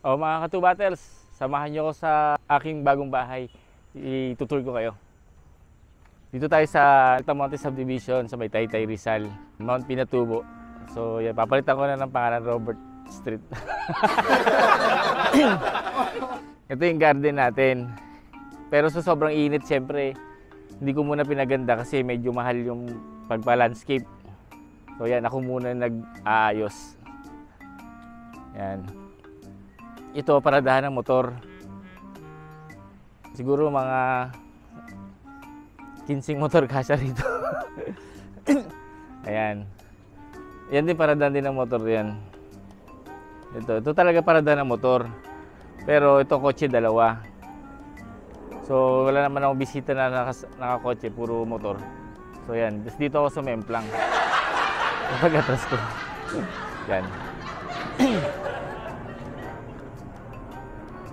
O mga ka-2Battles, samahan niyo ako sa aking bagong bahay. Itutur ko kayo. Dito tayo sa Altamonte Subdivision sa may Taytay Rizal, Mount Pinatubo. So yan, papalitan ko na ng pangalan, Robert Street. Ito yung garden natin. Pero sa sobrang init, siyempre, hindi ko muna pinaganda kasi medyo mahal yung pagpa-landscape. So yan, ako muna nag-aayos. Yan. Ito, paradahan ng motor. Siguro mga 15 motor kasya rito. Ayan. Yan din, paradahan din ng motor yan. Ito talaga paradahan ng motor. Pero itong kotse, dalawa. So, wala naman akong bisita na nakakotse, puro motor. So, yan. Dito ako sa Memplang. Pag-atras ko. Yan.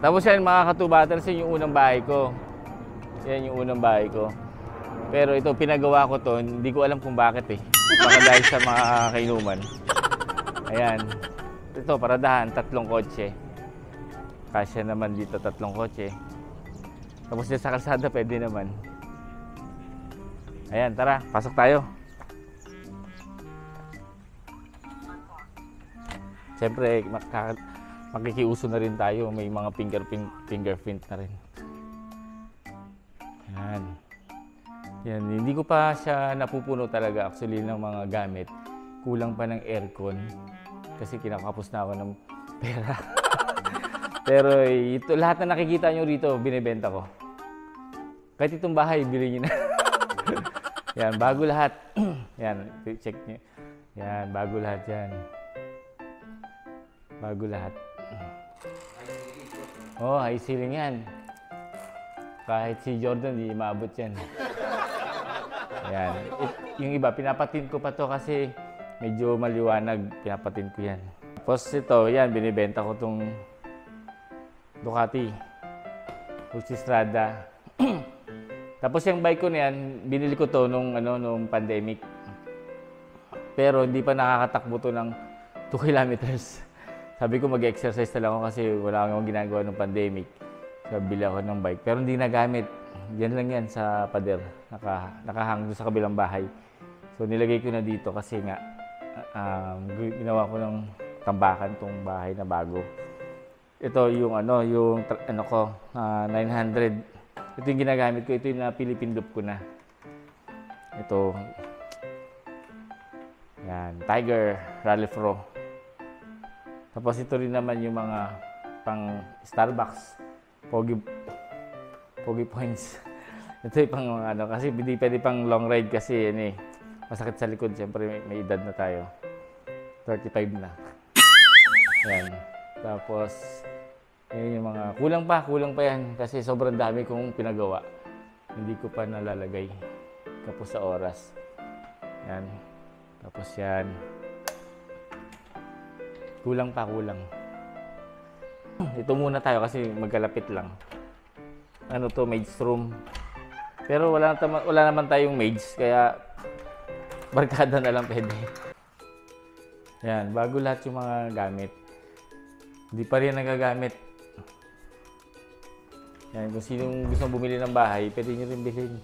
Tapos yan, mga ka-2Battles, yun yung unang bahay ko. Yan yung unang bahay ko. Pero ito, pinagawa ko to, hindi ko alam kung bakit eh. Baka dahil sa mga kainuman. Ayan. Ito, paradahan, 3 kotse. Kasya naman dito, 3 kotse. Tapos dyan sa kalsada, pwede naman. Ayan, tara, pasok tayo. Siyempre, makikiuso na rin tayo. May mga fingerprint na rin. Yan. Yan. Hindi ko pa siya napupuno talaga actually ng mga gamit. Kulang pa ng aircon. Kasi kinakapos na ako ng pera. Pero ito, lahat na nakikita nyo rito, binibenta ko. Kahit itong bahay, bilhin nyo na. Yan, bago lahat. Yan, check nyo. Yan, bago lahat yan. Bago lahat. Oh, high ceiling yan. Kahit si Jordan, di maabot yan. Ayan. Yung iba, pinapatin ko pa to kasi medyo maliwanag. Pinapatin ko yan. Tapos ito, yan, binibenta ko tong Ducati Multistrada. Tapos yung bike ko na yan, binili ko to nung pandemic. Pero hindi pa nakakatakbo to ng 2 kilometers. Sabi ko mag-exercise na lang ako kasi wala akong ginagawa ng pandemic. So, bili ako ng bike. Pero hindi nagamit. Yan lang yan sa pader. Nakahang doon sa kabilang bahay. So nilagay ko na dito kasi nga ginawa ko ng tambakan tong bahay na bago. Ito yung 900. Ito yung ginagamit ko. Ito yung Philippine loop ko na. Ito. Yan. Tiger Rally Pro. Tapos ito rin naman yung mga pang Starbucks, Pogi points. Ito yung pang kasi hindi pwede pang long ride kasi masakit sa likod. Siyempre may edad na tayo. 35 na. Yan. Tapos, yun yung mga kulang pa yan kasi sobrang dami kong pinagawa. Hindi ko pa nalalagay kapos sa oras. Yan. Tapos yan. Kulang. Ito muna tayo kasi magkalapit lang. Maids room. Pero wala naman tayong maids, kaya barkada na lang pwede. Yan, bago lahat yung mga gamit. Hindi pa rin nagagamit. Yan, kung sinong gusto bumili ng bahay, pwede nyo rin bilhin.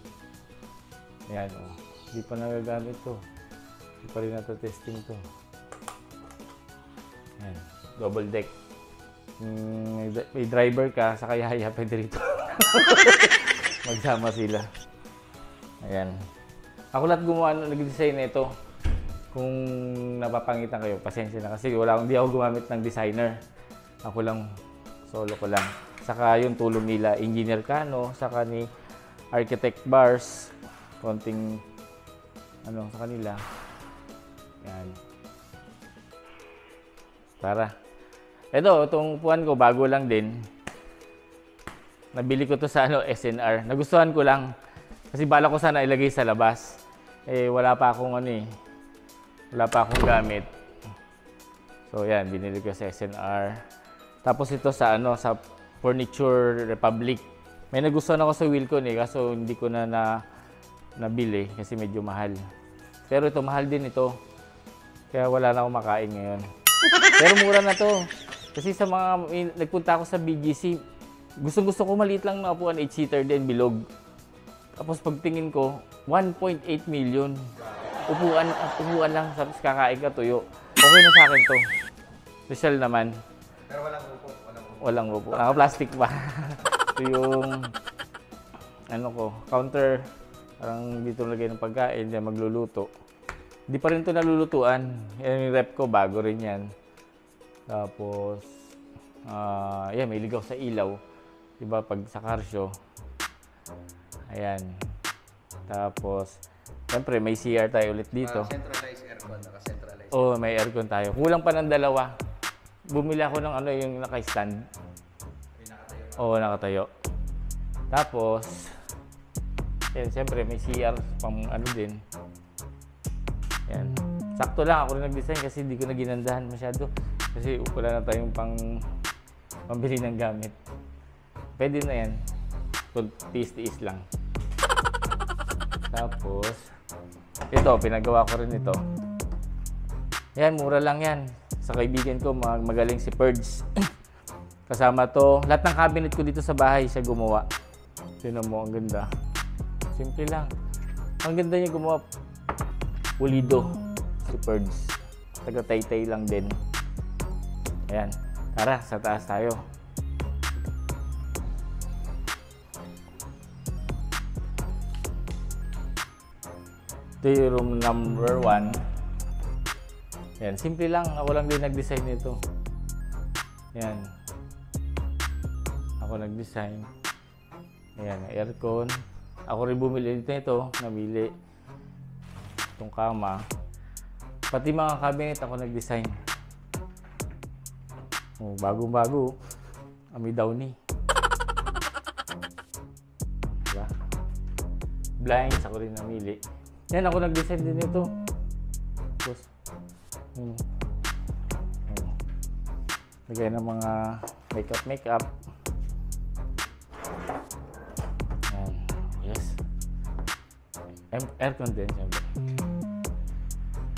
Yan, hindi pa nagagamit to. Hindi pa rin natatesting to. Yan, double deck. May driver ka, saka yaya pwede rito. Magsama sila. Ayan. Ako lahat gumawa, nag-design na ito. Kung napapangitan kayo, pasensya na kasi hindi ako gumamit ng designer. Ako lang, solo ko lang. Saka yung tulong nila, Engineer Cano, saka ni Architect Bars, konting sa kanila. Yan. Tara. Itong upuan ko, bago lang din. Nabili ko to sa SNR. Nagustuhan ko lang. Kasi bala ko sana ilagay sa labas. Wala pa akong wala pa akong gamit. So yan, binili ko sa SNR. Tapos ito sa Furniture Republic. May nagustuhan ako sa Wilcon kaso hindi ko na nabili kasi medyo mahal. Pero ito, mahal din ito. Kaya wala na akong makain ngayon. Pero mura na to. Kasi sa mga, nagpunta ako sa BGC, gusto ko maliit lang na upuan, 8-seater din, bilog. Tapos pagtingin ko, 1.8 million. Upuan lang, tapos kakain ka tuyo. Okay na sa akin to. Special naman. Pero walang upo. Walang upo. Naka-plastic pa. Ito yung, counter. Parang dito lagay ng pagkain, diyan magluluto. Hindi pa rin ito nalulutuan. Yan yung rep ko, bago rin yan. Tapos, may ligaw sa ilaw. Diba, pag sa karsyo. Ayan. Tapos, siyempre, may CR tayo ulit dito. Centralized aircon, naka-centralized. Oo, may aircon tayo. Kulang pa ng dalawa. Bumili ako ng yung naka-stand. Oo, nakatayo. Tapos, yan, siyempre, may CR pang din. Yan. Sakto lang ako rin nag-design kasi hindi ko na ginandahan masyado. Kasi wala na tayong pambili ng gamit. Pwede na yan. Tiis-tiis lang. Tapos, ito, pinagawa ko rin ito. Yan, mura lang yan. Sa kaibigan ko, magaling si Purge. Kasama to. Lahat ng cabinet ko dito sa bahay, siya gumawa. Tignan mo, ang ganda. Simple lang. Ang ganda niya gumawa. Pulido. Si Purge. Taga-tay-tay lang din. Ayan. Tara, sa taas tayo. Ito yung room number 1. Ayan. Simple lang. Ako lang din nag-design nito. Ayan. Ako nag-design. Ayan. Aircon. Ako rin bumili nito. Namili. Itong kama. Pati mga cabinet ako nag-design. Oh, bagong-bago. Ami Downy. Diba? Blinds ako rin namili. Yan, ako nag-design din ito. Tapos, lagay ng mga makeup. Yan. Yes. Aircon din, siyempre.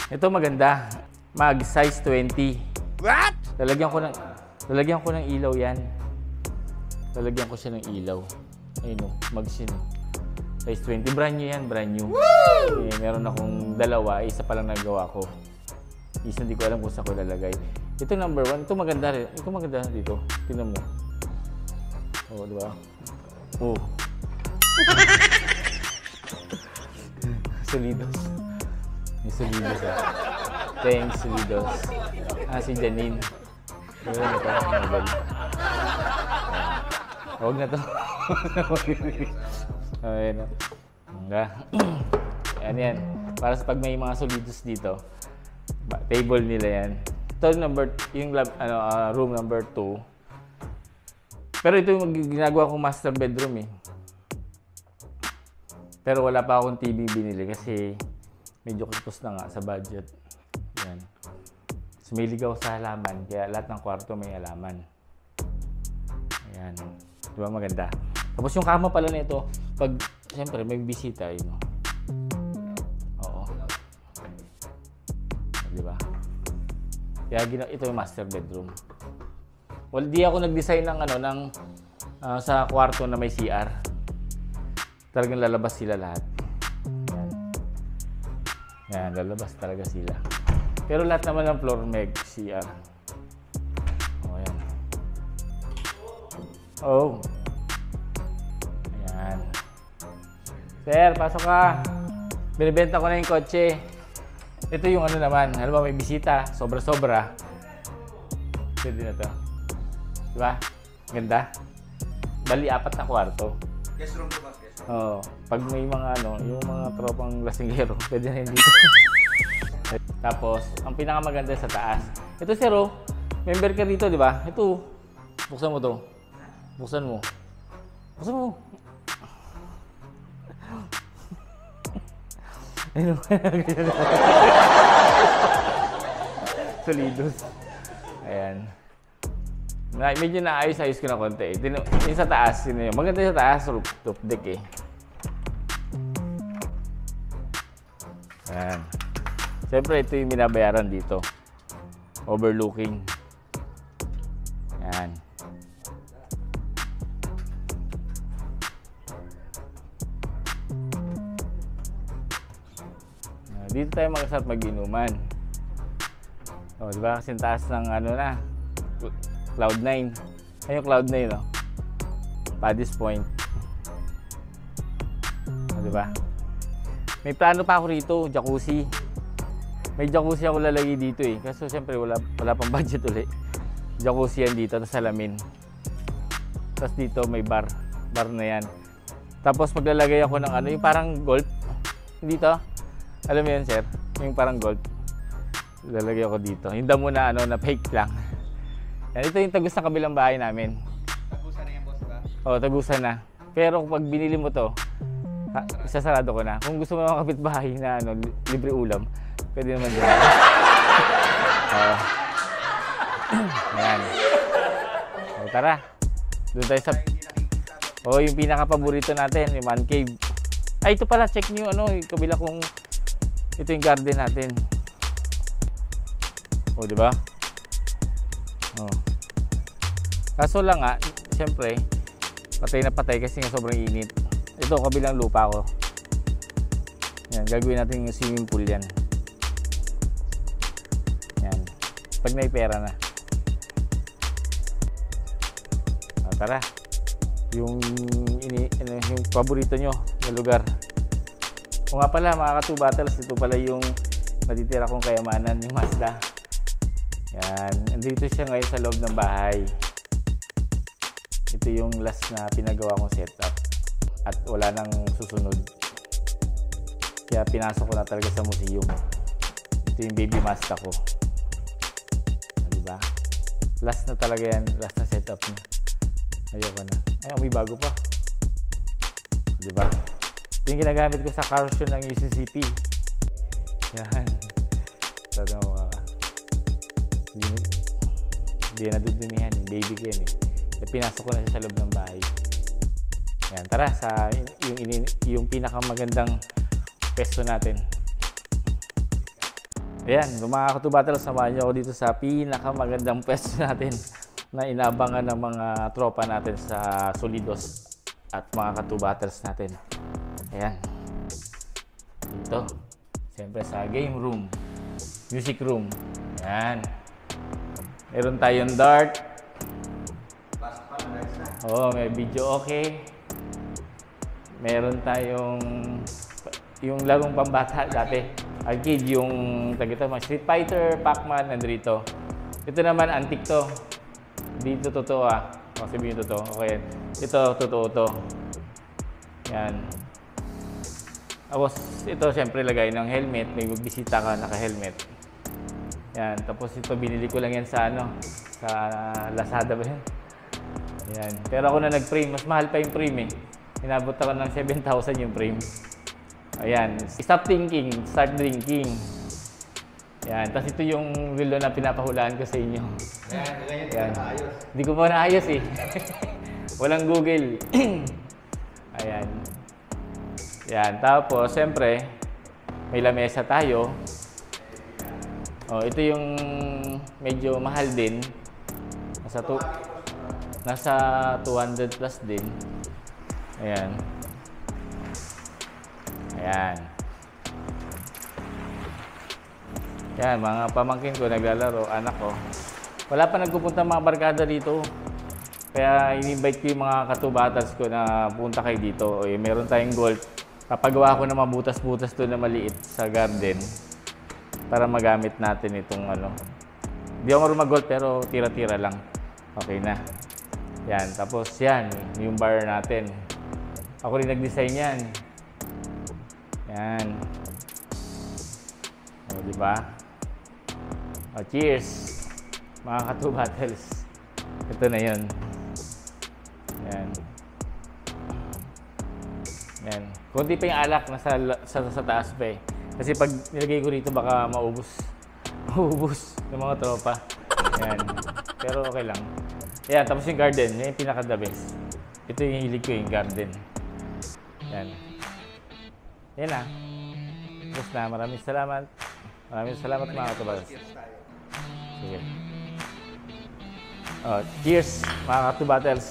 Ito maganda. Mag size 20. What? Lalagyan ko ng ilaw yan. Lalagyan ko siya ng ilaw. Ayun o, mag-sin. Size 20. Brand new yan, brand new. Eh, meron akong dalawa. Isa pa lang nagawa ko. Isa hindi ko alam kung saan ko lalagay. Ito number 1. Ito maganda rin. Ito maganda dito. Tingnan mo. Oo, di ba? Oo. Solidos. May Solidos ah. Thanks, Solidos. Si Janine. Ayun, ito. Nobel. Huwag na to. Ayun. Ayan yan. Para sa pag may mga Solidos dito. Table nila yan. Ito yung room number 2. Pero ito yung ginagawa kong master bedroom eh. Pero wala pa akong TV binili kasi medyo kapos na nga sa budget. Yan. So, may ligaw sa halaman, kaya lahat ng kwarto may halaman. Ayan. Diba maganda? Tapos yung kama pala nito, pag siyempre may bisita yun. Oo. Diba? Kaya ito yung master bedroom. Well, di ako nag-design ng sa kwarto na may CR. Talagang lalabas sila lahat. Yan, lalabas talaga sila. Pero lahat naman ng floor may CR. O, yan. Oh. Ayan. Sir, pasok ka. Binibenta ko na yung kotse. Ito yung naman. Alam mo, may bisita. Sobra-sobra. Pwede na to. Diba? Ganda. Bali, 4 na kwarto. Guest room to ba? Oo. Pag may mga yung mga tropang lasinggero, pwede na yun dito. Tapos, ang pinakamaganda sa taas. Ito sir, member ka dito, di ba? Ito. Buksan mo to. Buksan mo. Buksan mo. Solidos. Ayan. Medyo naayos-ayos ko na konti. Yung sa taas, yun. Maganda sa taas, rooftop deck eh. Ayan. Siyempre, ito yung binabayaran dito. Overlooking. Dito tayo mag-start mag-inuman. O, di ba? Kasi taas ng ano na, Cloud9. Ayun, Cloud9, no? Paddy's Point. O, di ba? May plano pa ako rito, jacuzzi. May jacuzzi ako lalagay dito eh. Kaso siyempre wala pang budget ulit. Jacuzzi yan dito, tapos salamin. Tapos dito may bar na yan. Tapos maglalagay ako ng ano, yung parang golf. Dito. Alam mo yun, sir? Yung parang golf. Lalagay ako dito. Yung damo na ano, na fake lang. Yan, ito yung tagus ng kabilang bahay namin. Tagusan na yan, boss ba? Oo, tagusan na. Pero pag binili mo to, isasarado ko na. Kung gusto mo mga kapitbahay na ano, libre ulam, pwede naman dyan. Ayan. O, tara. Doon tayo sa... yung pinaka-paborito natin, yung man cave. Ay, ito pala, check nyo ano, yung kabila kung... Ito yung garden natin. O, di ba? Kaso lang nga, siyempre, patay na patay kasi nga sobrang init. Ito, kabilang lupa ko. Yan, gagawin natin yung swimming pool yan. Yan. Pag may pera na. Tara. Yung paborito nyo na lugar. O nga pala, mga ka-2 battles, ito pala yung natitira kong kayamanan, yung Mazda. Yan. Andito siya ngayon sa loob ng bahay. Ito yung last na pinagawa kong setup. At wala nang susunod. Kaya pinasok ko na talaga sa museum. Ito yung baby Mazda ko. Diba? Last na talaga yan. Last na setup niya. Ayoko na. Ay, may bago pa. Diba? Ito yung ginagamit ko sa car show ng UCCP. Yan. Sabi mo ka. Hindi na dudumihan. Baby ko yan eh. Pinasok ko na siya sa loob ng bahay. Yan. Tara sa yung pinakamagandang pesto natin. Ayan. Mga ka-2 battles, samahan niyo ako dito sa pinakamagandang pesto natin na inaabangan ng mga tropa natin sa Solidos at mga ka-2 battles natin. Ayan. Dito. Siyempre sa game room. Music room. Ayan. Meron tayong dart. Oo, may video okay. Meron tayong yung larong pambata dati. Arcade, yung tagito, mga Street Fighter, Pac-Man, nandito. Ito naman, antique to. Dito totoo ah. O, sabihin totoo. Okay. Ito, totoo to. Yan. Tapos, ito, syempre, lagay ng helmet. May magbisita ka, naka-helmet. Yan. Tapos, ito, binili ko lang yan sa ano, sa Lazada ba yan? Yan. Pero ako na nag-frame. Mas mahal pa yung frame eh. Inabot ako ng 7,000 yung frame. Ayan. Stop thinking, start drinking. Yan. Tapos ito yung relo na pinapahulaan ko sa inyo. Yan. Hindi ko pa naayos eh. Walang Google. Ayan. Yan. Tapos, siyempre, may lamesa tayo. Ito yung medyo mahal din. Nasa 200 plus din. Ayan. Ayan. Yan, mga pamangkin ko naglalaro, anak ko. Wala pa nagpupunta mga barkada dito. Kaya in-invite ko yung mga ka-2 battles ko na punta kayo dito. Meron tayong golf. Papagawa ko na mabutas-butas doon na maliit sa garden. Para magamit natin itong ano. Hindi ako marunong mag-golf pero tira-tira lang. Okay na. Yan, tapos yan, yung bar natin. Ako rin nag-design yan. Yan. Diba? Cheers! Mga ka-2 battles. Ito na yun. Yan. Yan. Kunti pa yung alak sa taas pa eh. Kasi pag nilagay ko dito baka maubos. Maubos ng mga tropa. Yan. Pero okay lang. Yan. Tapos yung garden. Yan yung pinaka-the best. Ito yung hilig ko yung garden. Yan. Yan na. Tapos na. Maraming salamat. Maraming salamat mga ka-2 Sige. Cheers mga ka-2 battles.